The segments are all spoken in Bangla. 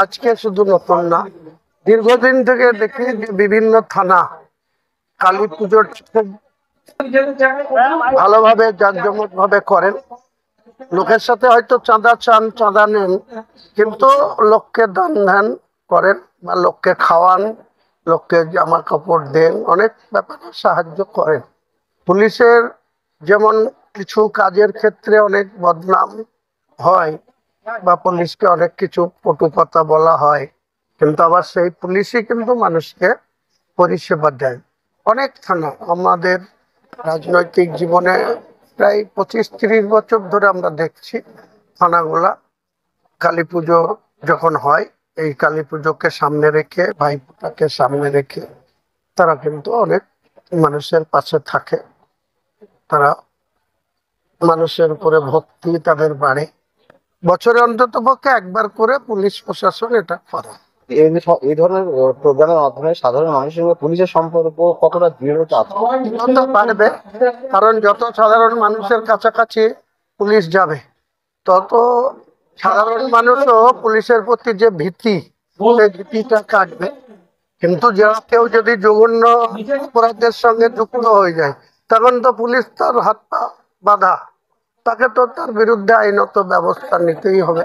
আজকে শুধু নতুন না, দীর্ঘদিন থেকে দেখি যে বিভিন্ন থানা কালী পুজোর ভালোভাবে জাঁকজমক ভাবে করেন। লোকের সাথে হয়তো চাঁদা চান, চাঁদা নেন, কিন্তু লোককে দান ধ্যান করেন বা লোককে খাওয়ান, লোককে জামা কাপড় দেন, অনেক ব্যাপারে সাহায্য করেন। পুলিশের যেমন কিছু কাজের ক্ষেত্রে অনেক বদনাম হয় বা পুলিশকে অনেক কিছু কটু কথা বলা হয়, কিন্তু আবার সেই পুলিশই কিন্তু মানুষকে পরিষেবা দেয়। অনেক থানা আমাদের রাজনৈতিক জীবনে প্রায় 25-30 বছর ধরে আমরা দেখছি থানাগুলা কালী পুজো যখন হয়, এই কালী পুজোকে সামনে রেখে, ভাইফোঁটাকে সামনে রেখে তারা কিন্তু অনেক মানুষের পাশে থাকে। তারা মানুষের উপরে ভক্তি তাদের বাড়ে। বছরে অন্তত পক্ষে একবার করে পুলিশ প্রশাসন এটা করে। এই ধরনের প্রোগ্রামের মাধ্যমে সাধারণ মানুষের সঙ্গে পুলিশের সম্পর্ক কতটা দৃঢ়তা আছে? পারবে, কারণ যত সাধারণ মানুষের কাছাকাছি পুলিশ যাবে, তত সাধারণ মানুষও পুলিশের প্রতি যে ভীতি, সেই ভীতিটা কাটবে। কিন্তু যারা কেউ যদি জঘন্য অপরাধের সঙ্গে যুক্ত হয়ে যায়, তখন তো পুলিশ তার হাত পা বাঁধা, তাকে তো তার বিরুদ্ধে আইনত ব্যবস্থা নিতেই হবে।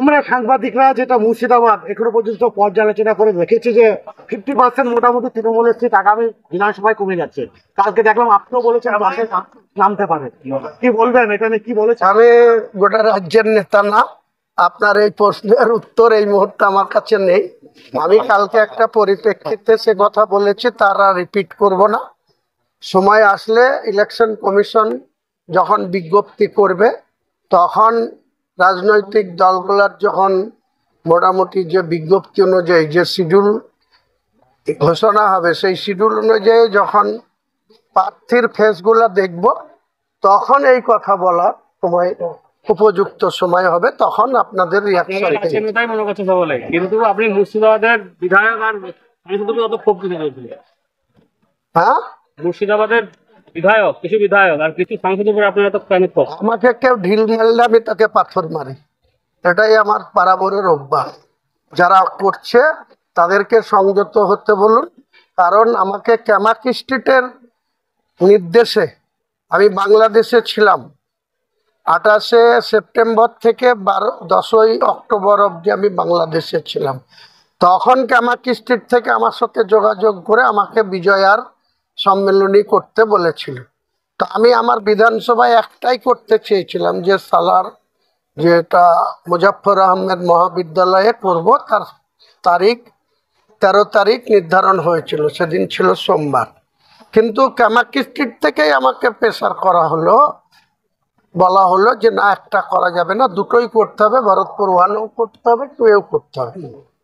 আমরা সাংবাদিকরা যেটা মুর্শিদাবাদ এখনো পর্যন্ত পর্যালোচনা করে দেখেছি যে 50% মোটামুটি তৃণমূলের সিট আগামী বিধানসভায় কমে যাচ্ছে। কালকে দেখলাম আপনিও বলেছেন বাসে নামতে পারে, কি বলবেন এটা নিয়ে? কি বলেছেন? আমি গোটা রাজ্যের নেতা না, আপনার এই প্রশ্নের উত্তর এই মুহূর্তে আমার কাছে নেই। আমি কালকে একটা পরিপ্রেক্ষিতে সে কথা বলেছি, তারা রিপিট করব না। সময় আসলে ইলেকশন কমিশন যখন বিজ্ঞপ্তি করবে, তখন রাজনৈতিক দলগুলোর যখন মোটামুটি যে বিজ্ঞপ্তি অনুযায়ী যে শিডিউল ঘোষণা হবে, সেই শিডিউল অনুযায়ী যখন প্রার্থীর ফেসগুলো দেখব, তখন এই কথা বলার সময় উপযুক্ত সময় হবে, তখন আপনাদের রিয়াকশন। কিন্তু আপনি মুর্শিদাবাদের বিধায়ক আর অত ক্ষোভ দিতে চলছিল। হ্যাঁ, মুর্শিদাবাদের বিধায়ক, কিছু বিধায়ক আর কিছু সাংসদের উপরে আপনারা তো কেন ক্ষোভ? আমাকে কেউ ঢিল মারলে আমি তাকে পাথর মারি, এটাই আমার পারাবরের অভ্যাস। যারা করছে তাদেরকে সংযত হতে বলুন, কারণ আমাকে ক্যামাকি স্ট্রিটের নির্দেশে আমি বাংলাদেশে ছিলাম 28শে সেপ্টেম্বর থেকে 10ই অক্টোবর অবধি আমি বাংলাদেশে ছিলাম। তখন ক্যামাকি স্ট্রিট থেকে আমার সাথে যোগাযোগ করে আমাকে বিজয়ার সম্মেলনী করতে বলেছিল। তো আমি আমার বিধানসভায় একটাই করতে চেয়েছিলাম, যে সালার যেটা মুজাফফর আহমেদ মহাবিদ্যালয়ে করব, তার তারিখ 13 তারিখ নির্ধারণ হয়েছিল, সেদিন ছিল সোমবার। কিন্তু ক্যামাকি স্ট্রিট থেকেই আমাকে প্রেসার করা হলো, বলা হলো যে না, একটা করা যাবে না, দুটোই করতে হবে, ভরতপুর 1ও করতে হবে, 2এও করতে হবে।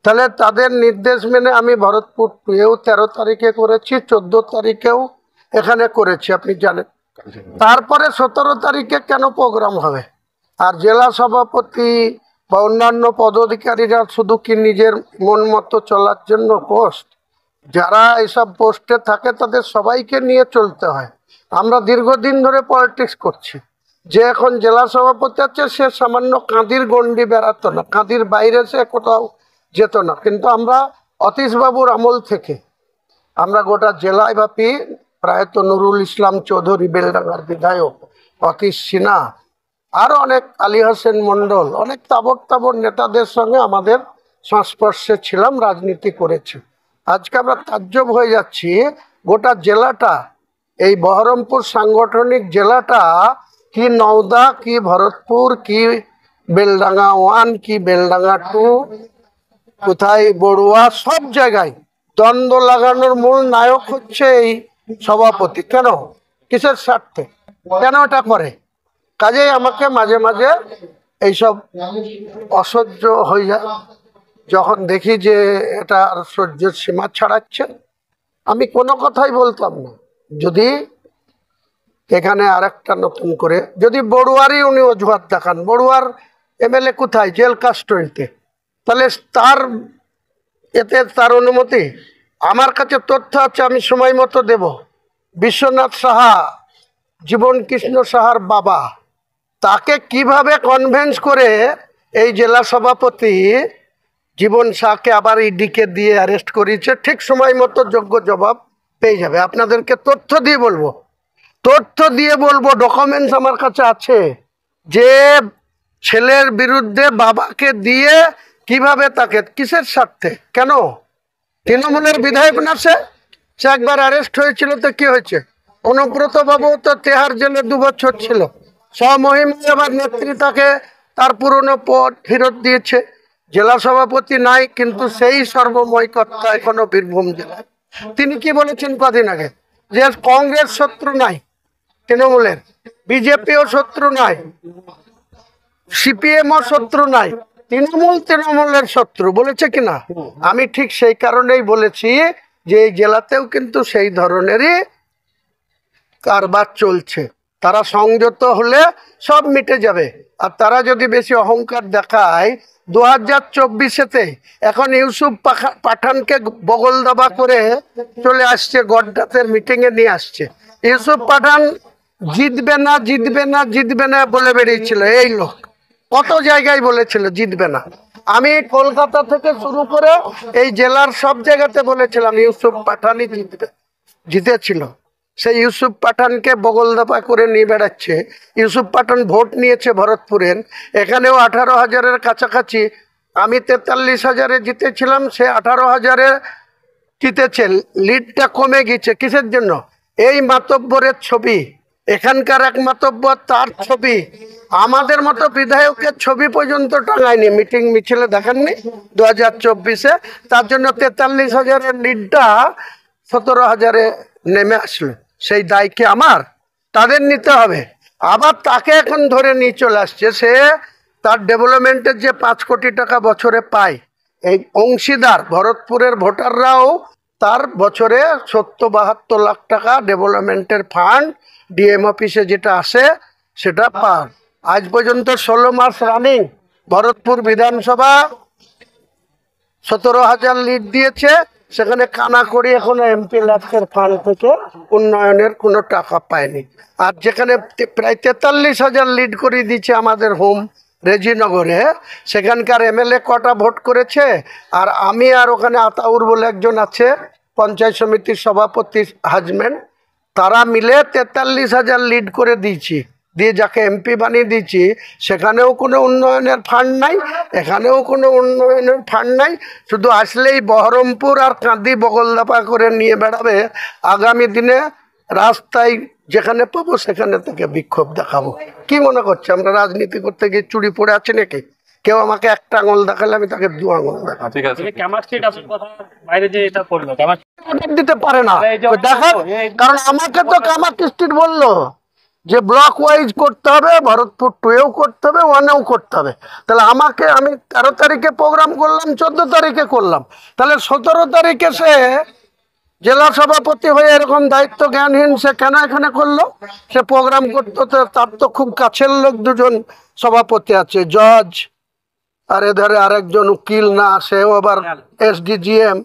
তাহলে তাদের নির্দেশ মেনে আমি ভরতপুর 2এও 13 তারিখে করেছি, 14 তারিখেও এখানে করেছি, আপনি জানেন। তারপরে 17 তারিখে কেন প্রোগ্রাম হবে? আর জেলা সভাপতি বা অন্যান্য পদাধিকারীরা শুধু কি নিজের মন মতো চলার জন্য পোস্ট? যারা এইসব পোস্টে থাকে তাদের সবাইকে নিয়ে চলতে হয়। আমরা দীর্ঘদিন ধরে পলিটিক্স করছি। যে এখন জেলা সভাপতি আছে, সে সামান্য কাঁদির গণ্ডি বেড়াতো না, কাঁদির বাইরে সে কোথাও যেত না। কিন্তু আমরা অতীশবাবুর আমল থেকে আমরা গোটা জেলায় ব্যাপী প্রায়ত নুরুল ইসলাম চৌধুরী বেলডাঙ্গার বিধায়ক, অতীশ সিনহা, আরো অনেক, আলী হোসেন মন্ডল, অনেক তাবড় তাবড় নেতাদের সঙ্গে আমাদের সংস্পর্শে ছিলাম, রাজনীতি করেছি। আজকে আমরা তাজ্জব হয়ে যাচ্ছি, গোটা জেলাটা, এই বহরমপুর সাংগঠনিক জেলাটা, কি নওদা, কি ভরতপুর, কি বেলডাঙ্গা 1, কি বেলডাঙ্গা 2, কোথায় বড়ুয়া, সব জায়গায় দ্বন্দ্ব লাগানোর মূল নায়ক হচ্ছে এই সভাপতি। কেন? কিসের স্বার্থে? কেন এটা করে? কাজেই আমাকে মাঝে মাঝে এইসব অসহ্য হয়ে যায়। যখন দেখি যে এটা সহ্যের সীমা ছাড়াচ্ছে, আমি কোনো কথাই বলতাম না। যদি এখানে আরেকটা নতুন করে যদি বড়ুয়ারই উনি অজুহাত দেখান, বড়ুয়ার এমএলএ কোথায়? জেল কাস্টডিতে, তাহলে তার অনুমতি আমার কাছে তথ্য আছে, আমি সময় মতো দেব। বিশ্বনাথ সাহা, জীবন কৃষ্ণ সাহার বাবা, তাকে কিভাবে কনভিন্স করে এই জেলা সভাপতি জীবন শাহকে আবার ইডিকে দিয়ে অ্যারেস্ট করিয়েছে, ঠিক সময় মতো যোগ্য জবাব পেয়ে যাবে। আপনাদেরকে তথ্য দিয়ে বলবো, ডকুমেন্টস আমার কাছে আছে, যে ছেলের বিরুদ্ধে বাবাকে দিয়ে কিভাবে তাকে, কিসের স্বার্থে, কেন তৃণমূলের বিধায়ক না সে একবার অ্যারেস্ট হয়েছিল, তো কি হয়েছে? অনুব্রত বাবু তো তেহার জেলে 2 বছর ছিল, স্বমহিম আবার নেত্রী তাকে তার পুরনো পদ ফেরত দিয়েছে। জেলা সভাপতি নাই, কিন্তু সেই সর্বময় কর্তা এখনো বীরভূম জেলায়। তিনি কি বলেছেন কদিন আগে, যে কংগ্রেস শত্রু নাই তৃণমূলের, বিজেপিও শত্রু নাই, সিপিএমও শত্রু নাই, তৃণমূলের শত্রু বলেছে কিনা? আমি ঠিক সেই কারণেই বলেছি যে এই জেলাতেও কিন্তু সেই ধরনেরই কারবার চলছে। তারা সংযত হলে সব মিটে যাবে। আর তারা যদি বেশি অহংকার দেখায়, 2024-তে এখন ইউসুফ পাঠানকে বগল দাবা করে চলে আসছে, গড্ডাতের মিটিংয়ে নিয়ে আসছে। ইউসুফ পাঠান জিতবে না বলে বেরিয়েছিল এই লোক, কত জায়গায় বলেছিল জিতবে না। আমি কলকাতা থেকে শুরু করে এই জেলার সব জায়গাতে বলেছিলাম ইউসুফ পাঠানই জিতেছিল। সেই ইউসুফ পাঠানকে বগল দাপা করে নিয়ে বেড়াচ্ছে। ইউসুফ পাঠান ভোট নিয়েছে ভরতপুরের, এখানেও 18,000-এর কাছাকাছি। আমি 43,000-এ জিতেছিলাম, সে 18,000-এ জিতেছে। লিডটা কমে গেছে, কিসের জন্য? এই মাতব্বরের ছবি, এখানকার এক মাতব্বর, তার ছবি, আমাদের মতো বিধায়কের ছবি পর্যন্ত টাঙায়নি, মিটিং মিছিলে দেখেননি 2024-এ। তার জন্য 43,000-এর লিডটা 17,000-এ নেমে আসলো। সেই দায় কি আমার? তাদের নিতে হবে। আবার তাকে এখন ধরে নিয়ে চলে আসছে, সে তার ডেভেলপমেন্টের যে 5 কোটি টাকা বছরে পায়, এই অংশীদার ভরতপুরের ভোটাররাও তার বছরে 70-72 লাখ টাকা ডেভেলপমেন্টের ফান্ড ডিএম অফিসে যেটা আসে সেটা পান। আজ পর্যন্ত 16 মাস রানিং ভরতপুর বিধানসভা 17,000 লিড দিয়েছে, সেখানে কানা করি এখনো এমপি ল্যাক্সের ফান্ড থেকে উন্নয়নের কোনো টাকা পায়নি। আর যেখানে প্রায় 43,000 লিড করে দিচ্ছে আমাদের হোম রেজিনগরে, সেখানকার এমএলএ কটা ভোট করেছে? আর আমি আর ওখানে আতাউর বলে একজন আছে পঞ্চায়েত সমিতির সভাপতি হাজবেন্ড, তারা মিলে 43,000 লিড করে দিয়েছি, দিয়ে যাকে এমপি বানিয়ে দিয়েছি। সেখানেও কোনো উন্নয়নের ফান্ড নাই, এখানেও কোনো উন্নয়নের ফান্ড নাই। শুধু আসলেই বহরমপুর আর কাঁদি বগলদাপা করে নিয়ে বেড়াবে। আগামী দিনে রাস্তায় যেখানে পাবো সেখানে থেকে বিক্ষোভ দেখাবো। কি মনে করছে আমরা রাজনীতি করতে গিয়ে চুরি পড়ে আছে নাকি? কেউ আমাকে একটা আঙুল দেখালে আমি তাকে 2 আঙুল দেখাবো। ঠিক আছে, ক্যামাস্ট্রিট আপনার কথা বাইরে যে এটা করলো অর্ডার দিতে পারে না, দেখান। কারণ আমাকে তো কামারকিস্ট্রিট বললো যে ব্লক ওয়াইজ করতে হবে, ভরতপুর 2-এও করতে হবে, 1-এও করতে হবে। তাহলে আমাকে, আমি 13 তারিখে প্রোগ্রাম করলাম, 14 তারিখে করলাম, তাহলে 17 তারিখে সে জেলা সভাপতি হয়ে এরকম দায়িত্ব জ্ঞানহীন সে কেন এখানে করলো? সে প্রোগ্রাম করতো, তার তো খুব কাছের লোক 2জন সভাপতি আছে, জজ, আর এধারে আরেকজন উকিল, না সেও আবার SDGM।